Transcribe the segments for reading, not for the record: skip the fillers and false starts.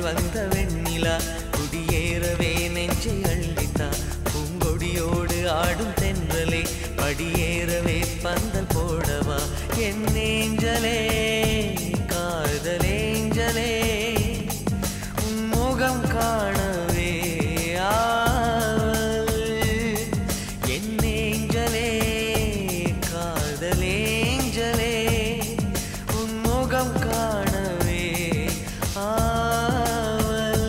சுடிதாரில் வந்த வெண்ணிலா குடியேறவே நெஞ்சை அள்ளித்தா. பூங்கொடியோடு ஆடும் தென்றலே படியேறவே பந்தல் போடவா. என் ஏஞ்சலே காதலேஞ்சலே உன் முகம் காணவே ஆவல். என் ஏஞ்சலே காதலேஞ்சலே உன் முகம் காணவே ஆவல்.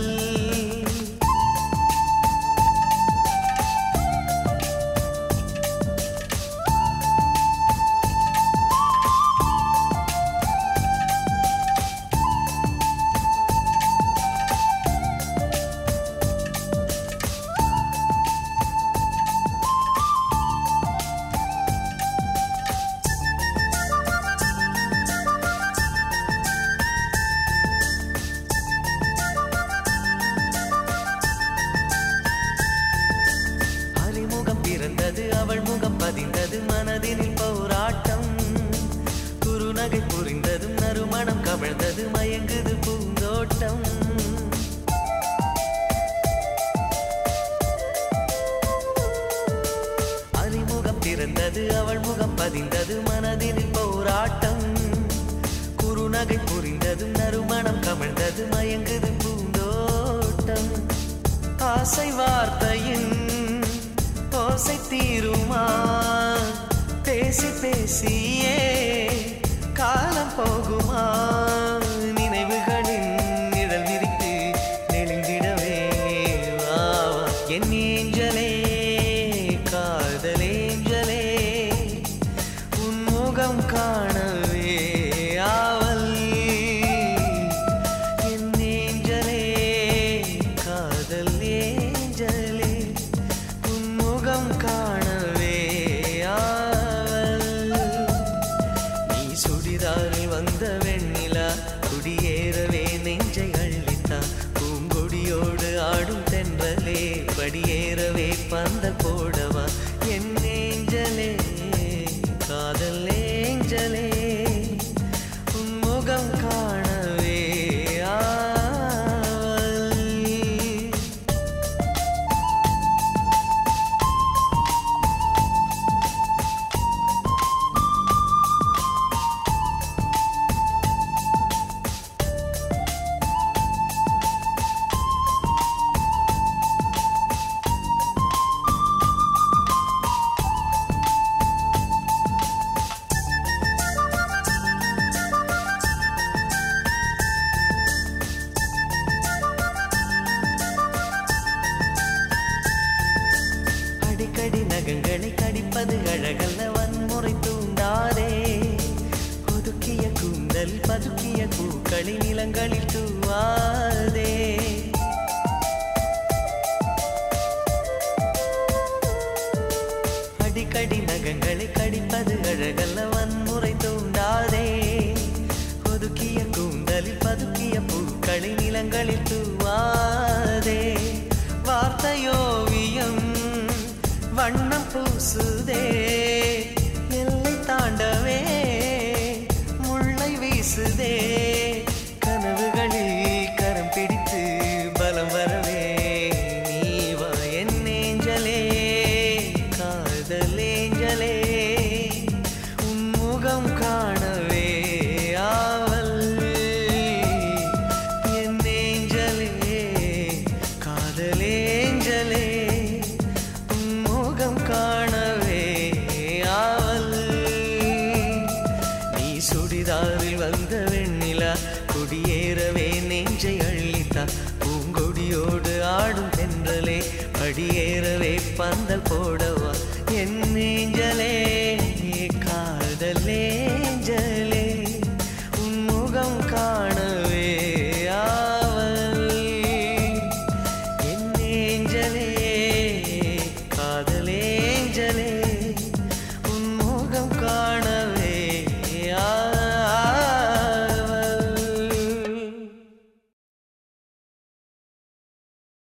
பிறந்தது அவள் முகம் பதிந்தது மனதினில் போராட்டம். குறுநகை புரிந்ததும் நறுமணம் கவிழ்ந்தது மயங்குது பூந்தோட்டம். அறிமுகம் பிறந்தது அவள் முகம் பதிந்தது மனதினில் போராட்டம். குறுநகை புரிந்ததும் நறுமணம் கவிழ்ந்தது மயங்குது பூந்தோட்டம். ஆசை வார்த்தையின் ஓசை தீருமா பேசி பேசியே காலம் போகுமா. நினைவுகளின் நிழல் விரித்து நெளிந்திடவே வா. என் ஏஞ்சலே காதலேஞ்சலே உன் முகம் காணவே ஆவல். என் ஏஞ்சலே காதலேஞ்சலே முகம் காணவே ஆவல். நீ சுடிதாரில் வந்த வெண்ணிலா குடியேறவே நெஞ்சை அள்ளித்தா. பூங்கொடியோடு ஆடும் தென்றலே படியேறவே பந்தல் போடவா. என் ஏஞ்சலே காதலேஞ்சலே உன் முகம் காணவே அடிக்கடி நகங்களை கடிப்பது அழகல்ல வன்முறை தூண்டாதே. ஒதுக்கிய கூந்தல் பதுக்கிய பூக்களை நிலங்களில் தூவாதே. அடிக்கடி நகங்களை கடிப்பது அழகல்ல வன்முறை தூண்டாதே. ஒதுக்கிய கூந்தலில் பதுக்கிய பூக்களை நிலங்களில் தூவாதே. வார்த்தையோவியம் வண்ணம் பூசுதே எல்லை தாண்டவே முல்லை வீசுதே. கனவுகளில் கரம் பிடித்து பலம் வரவே நீவா. என் ஏஞ்சலே காதலேஞ்சலே உன் முகம் காணவே ஆவல். என் ஏஞ்சலே காதலேஞ்சலே காணவே ஆவல். நீ சுடிதாரில் வந்த வெண்ணிலா குடியேறவே நெஞ்சை அள்ளித்தா. பூங்கொடியோடு ஆடும் தென்றலே படியேறவே பந்தல் போடவா.